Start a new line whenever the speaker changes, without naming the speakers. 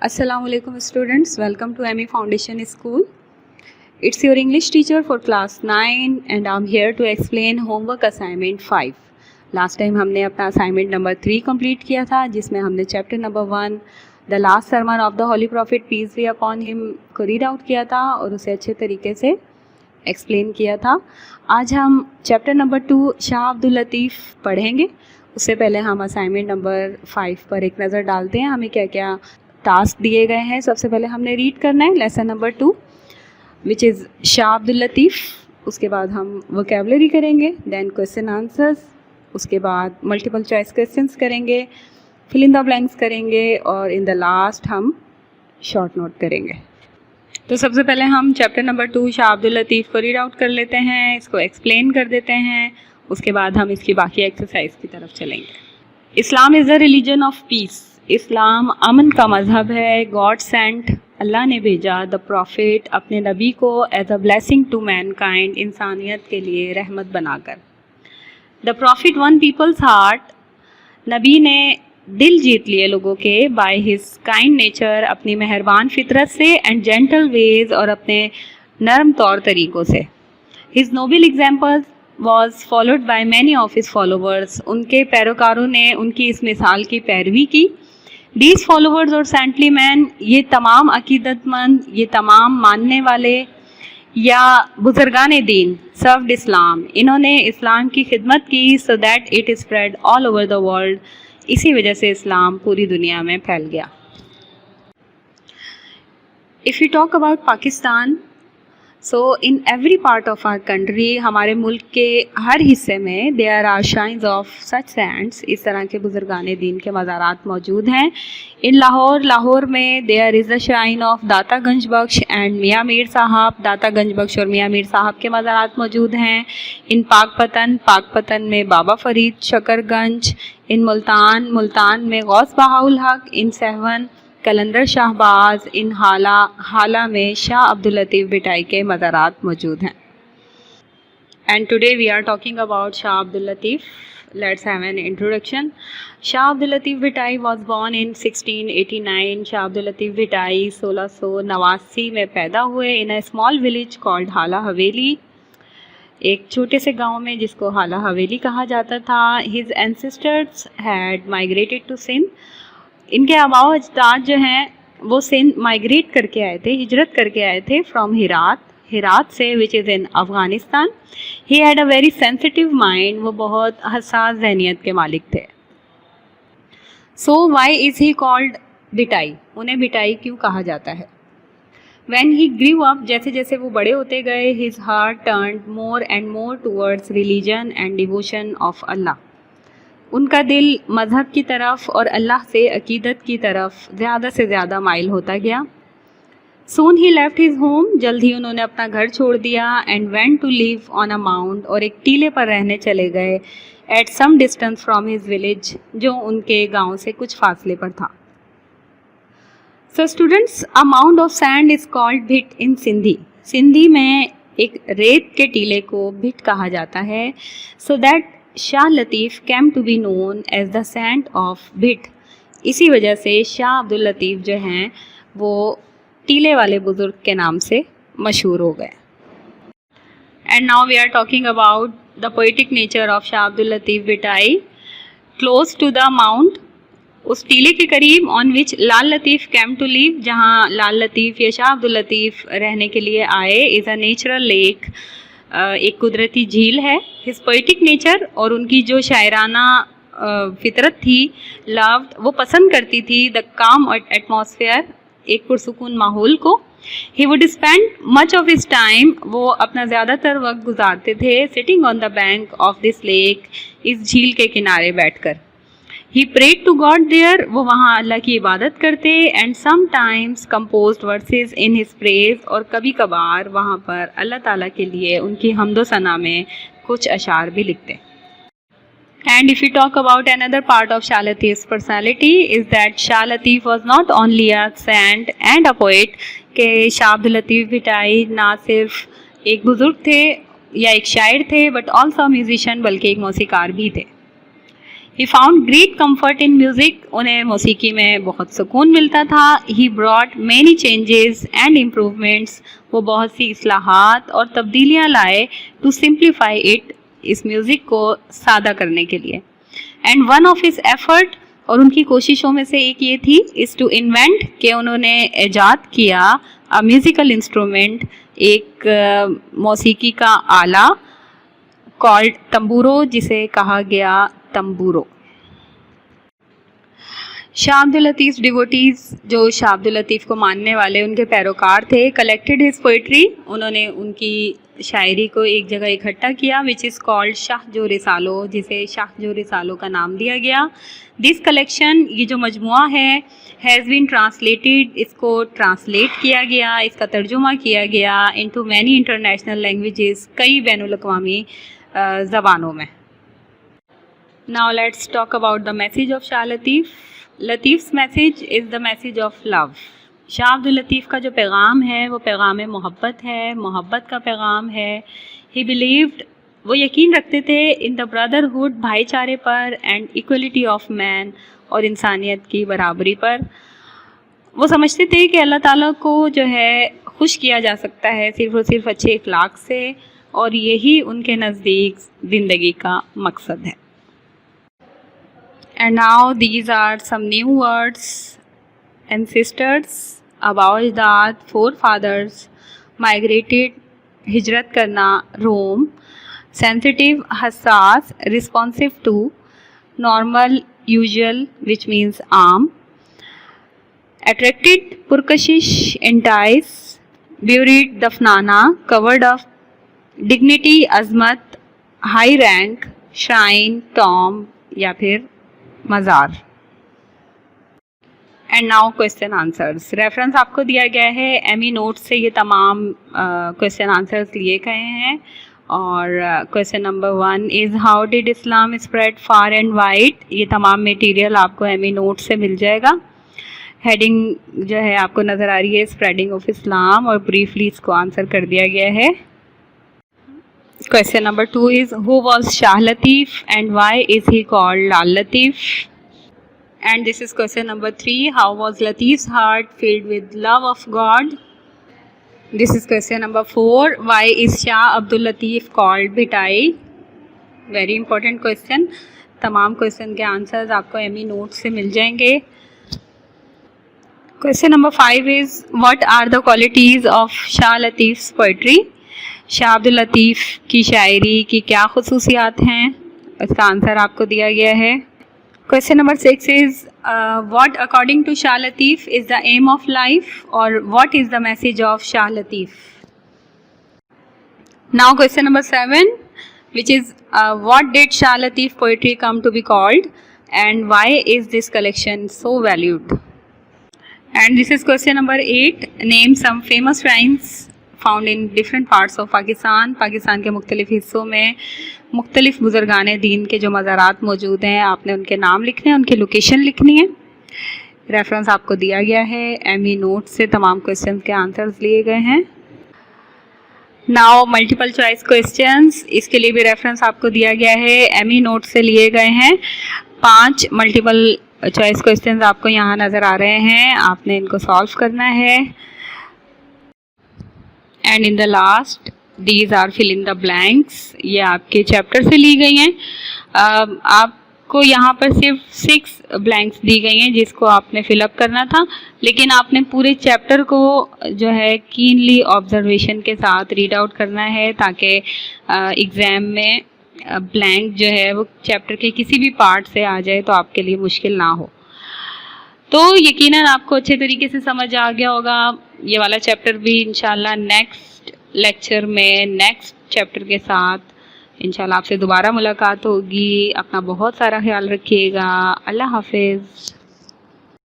Assalamualaikum students, welcome to ME Foundation School. It's your English teacher for class 9 and I'm here to explain homework assignment 5. Last time हमने अपना assignment number 3 complete किया था जिसमें हमने chapter number 1 the last sermon of the holy prophet peace be upon him को read out किया था और उसे अच्छे तरीके से एक्सप्लेन किया था. आज हम चैप्टर नंबर 2 शाह अब्दुल लतीफ़ पढ़ेंगे. उससे पहले हम असाइनमेंट नंबर 5 पर एक नज़र डालते हैं. हमें क्या क्या टास्क दिए गए हैं. सबसे पहले हमने रीड करना है lesson number 2 which is Shah Abdul Latif. उसके बाद हम वोकैबुलरी करेंगे, देन क्वेश्चन आंसर्स, उसके बाद मल्टीपल चॉइस क्वेश्चंस करेंगे, फिल इन द ब्लैंक्स करेंगे और इन द लास्ट हम शॉर्ट नोट करेंगे. तो सबसे पहले हम चैप्टर नंबर 2 शाह अब्दुल लतीफ़ को रीड आउट कर लेते हैं, इसको एक्सप्लेन कर देते हैं. उसके बाद हम इसकी बाकी एक्सरसाइज की तरफ चलेंगे. Islam is the religion of peace. इस्लाम अमन का मज़हब है. गॉड सेंट, अल्लाह ने भेजा द प्रॉफिट, अपने नबी को as a blessing to mankind, इंसानियत के लिए रहमत बनाकर. The prophet won people's heart, नबी ने दिल जीत लिए लोगों के बाय हिज काइंड नेचर, अपनी मेहरबान फितरत से, एंड जेंटल वेज, और अपने नरम तौर तरीक़ों से. His noble example was followed by many of his followers, उनके पैरोकारों ने उनकी इस मिसाल की पैरवी की. दीज फॉलोवर्स और सेंटली मैन, ये तमाम अकीदतमंद, ये तमाम मानने वाले या बुजुर्गान दीन, सर्व्ड इस्लाम, इन्होंने इस्लाम की खिदमत की, so that it spread all over the world, इसी वजह से इस्लाम पूरी दुनिया में फैल गया. If you talk about Pakistan, so in every part of our country, हमारे मुल्क के हर हिस्से में there are shines of such saints, इस तरह के बुजुर्गान दीन के मज़ारात मौजूद हैं. इन लाहौर में there is the shine of Data Ganj Bakhsh and मियाँ मीर साहब, दाता गंज बख्श और मियाँ मीर साहब के मज़ारात मौजूद हैं. इन पाकपतन में बाबा फरीद शकरगंज. इन मुल्तान में गौस बहाउल हक. इन सहवन कलंदर शाहबाज. इन हाला में शाह अब्दुल लतीफ़ भिटाई के मज़ारात मौजूद हैं. And today we are talking about Shah Abdul Latif. Let's have an introduction. Shah Abdul Latif Bhitai was born in 1689. Shah Abdul Latif Bhitai 1689 में पैदा हुए in a small village called Hala Haveli, एक छोटे से गांव में जिसको हाला हवेली कहा जाता था. His ancestors had migrated to Sindh, इनके आबाओ अजदाद जो हैं वो सिंध माइग्रेट करके आए थे, हिजरत करके आए थे फ्रॉम हिरात से, which is in Afghanistan. He had a very sensitive mind, वो बहुत हसास ज़हनियत के मालिक थे. So why is he called Bhitai, उन्हें भिटाई क्यों कहा जाता है. When he grew up, जैसे जैसे वो बड़े होते गए, his heart turned more and more towards religion and devotion of Allah. उनका दिल मज़हब की तरफ और अल्लाह से अकीदत की तरफ ज़्यादा से ज़्यादा माइल होता गया. Soon he left his home, जल्द ही उन्होंने अपना घर छोड़ दिया. And went to live on a mount, और एक टीले पर रहने चले गए. At some distance from his village, जो उनके गांव से कुछ फासले पर था. So students, a mound of sand is called bhit in Sindhi. Sindhi में एक रेत के टीले को भिट कहा जाता है. So that Shah Latif came to be known as the sand of bhit. इसी वजह से शाह अब्दुल लतीफ़ जो हैं वो टीले वाले बुज़ुर्ग के नाम से मशहूर हो गए. And now we are talking about the poetic nature of Shah Abdul Latif Bhittai. Close to the mound, उस टीले के करीब, on which Lal Latif came to live, जहाँ लाल लतीफ़ या शाह अब्दुल लतीफ़ रहने के लिए आए, इज़ अ नेचुरल लेक, एक कुदरती झील है. हिज पोइटिक नेचर, और उनकी जो शायराना फितरत थी, लव्ड, वो पसंद करती थी द काम एटमॉस्फेयर, एक पुरसुकून माहौल को. He would spend much of his time, वो अपना ज़्यादातर वक्त गुजारते थे sitting on the bank of this lake, इस झील के किनारे बैठकर. He prayed to God there, वो वहाँ अल्लाह की इबादत करते. And sometimes composed verses in his praise, और कभी कभार वहाँ पर अल्लाह ताला के लिए उनकी हम्दो सना में कुछ अशार भी लिखते. And if you talk about another part of Shah Latif's personality is that Shah Latif was not only a saint and a poet, कि शाह अब्दुल लतीफ़ भिटाई ना सिर्फ एक बुज़ुर्ग थे या एक शायर थे, बट ऑल्सो म्यूजिशियन, बल्कि एक मौसीकार भी थे. He found great comfort in music, उन्हें मौसीकी में बहुत सुकून मिलता था। He brought many changes and improvements, वो बहुत सी इस्लाहात और तब्दीलियाँ लाए टू सिंप्लीफाई इट, इस म्यूज़िक को सादा करने के लिए। And one of his effort, और उनकी कोशिशों में से एक ये थी, इज़ टू इन्वेंट, कि उन्होंने ईजाद किया अ म्यूज़िकल इंस्ट्रूमेंट, एक मौसीकी का आला, कॉल्ड तंबूरो, जिसे कहा गया तंबूरो। शाह अब्दुल लतीफ़ डिवोटीज़, जो शाह अब्दुल लतीफ़ को मानने वाले उनके पैरोकार थे, कलेक्टेड हिज पोइट्री, उन्होंने उनकी शायरी को एक जगह इकट्ठा किया, विच इज़ कॉल्ड शाह जो रिसालो, जिसे शाह जो रिसालो का नाम दिया गया। दिस कलेक्शन, ये जो मजमुआ है, हैज़ बीन ट्रांसलेटेड, इसको ट्रांसलेट किया गया, इसका तर्जुमा किया गया इनटू मैनी इंटरनेशनल लैंग्वेजेस, कई बैनुल-अक़वामी ज़बानों में। Now let's talk about the message of Shah Latif. Latif's message is the message of love. Shah Abdul Latif का जो पैगाम है वो पैगाम मोहब्बत है, मोहब्बत का पैगाम है। ही बिलीव्ड, वो यकीन रखते थे, इन द ब्रदरहुड, भाईचारे पर, एंड इक्वलिटी ऑफ मैन, और इंसानियत की बराबरी पर। वो समझते थे कि अल्लाह ताला को जो है खुश किया जा सकता है सिर्फ़ और सिर्फ अच्छे इखलाक से, और यही उनके नज़दीक ज़िंदगी का मकसद है। And now these are some new words and sisters about that forefathers migrated, हिजरत करना, रोम, sensitive, हसास, responsive to, normal, usual, which means आम, attracted, पुरकशिश, entice, buried, दफनाना, covered up, dignity, अजमत, high rank, shrine, tomb या फिर मज़ार। And now question answers. Reference आपको दिया गया है, एमी नोट्स से ये तमाम क्वेश्चन आंसर्स लिए गए हैं। और question number 1 is how did Islam spread far and wide, ये तमाम मटेरियल आपको एमी नोट्स से मिल जाएगा। हेडिंग जो है आपको नज़र आ रही है, स्प्रेडिंग ऑफ इस्लाम, और ब्रीफली इसको आंसर कर दिया गया है। Question number 2 is who was Shah Latif and why is he called Lal Latif? And this is question number 3. How was Latif's heart filled with love of God? This is question number 4. Why is Shah Abdul Latif called Bhitai? Very important question. तमाम question के answers आपको Amy note से मिल जाएंगे। Question number 5 is what are the qualities of Shah Latif's poetry? Shah Abdul लतीफ़ की शायरी की क्या खुसूसियात हैं, इसका आंसर आपको दिया गया है। Question number 6 is what according to Shah Latif is the aim of life, और what is the message of Shah Latif. Now question number 7 which is what did Shah Latif poetry come to be called and why is this collection so valued. And this is question number 8, name some famous shrines found in different parts of Pakistan. Pakistan के मुख्तलिफ हिस्सों में मुख्तलिफ बुजुर्गान दीन के जो मज़ारात मौजूद हैं, आपने उनके नाम लिखने हैं, उनकी लोकेशन लिखनी है। रेफरेंस आपको दिया गया है, एमी नोट से तमाम क्वेश्चन के आंसर्स लिए गए हैं। नाउ मल्टीपल चॉइस क्वेश्चंस, इसके लिए भी रेफरेंस आपको दिया गया है, एमी नोट से लिए गए हैं। 5 मल्टीपल चॉइस क्वेश्चंस आपको यहाँ नज़र आ रहे हैं, आपने इनको सॉल्व करना है। And in the last these are fill in the blanks, ये आपके चैप्टर से ली गई हैं। आपको यहाँ पर सिर्फ 6 ब्लैंक्स दी गई हैं जिसको आपने फिलअप करना था, लेकिन आपने पूरे चैप्टर को जो है कीनली ऑब्जर्वेशन के साथ रीड आउट करना है, ताकि एग्ज़ाम में ब्लैंक जो है वो चैप्टर के किसी भी पार्ट से आ जाए तो आपके लिए मुश्किल ना हो। तो यकीनन आपको अच्छे तरीके से समझ आ गया होगा। ये वाला चैप्टर भी इंशाल्लाह नेक्स्ट लेक्चर में नेक्स्ट चैप्टर के साथ इंशाल्लाह आपसे दोबारा मुलाकात होगी। अपना बहुत सारा ख्याल रखिएगा। अल्लाह हाफिज़।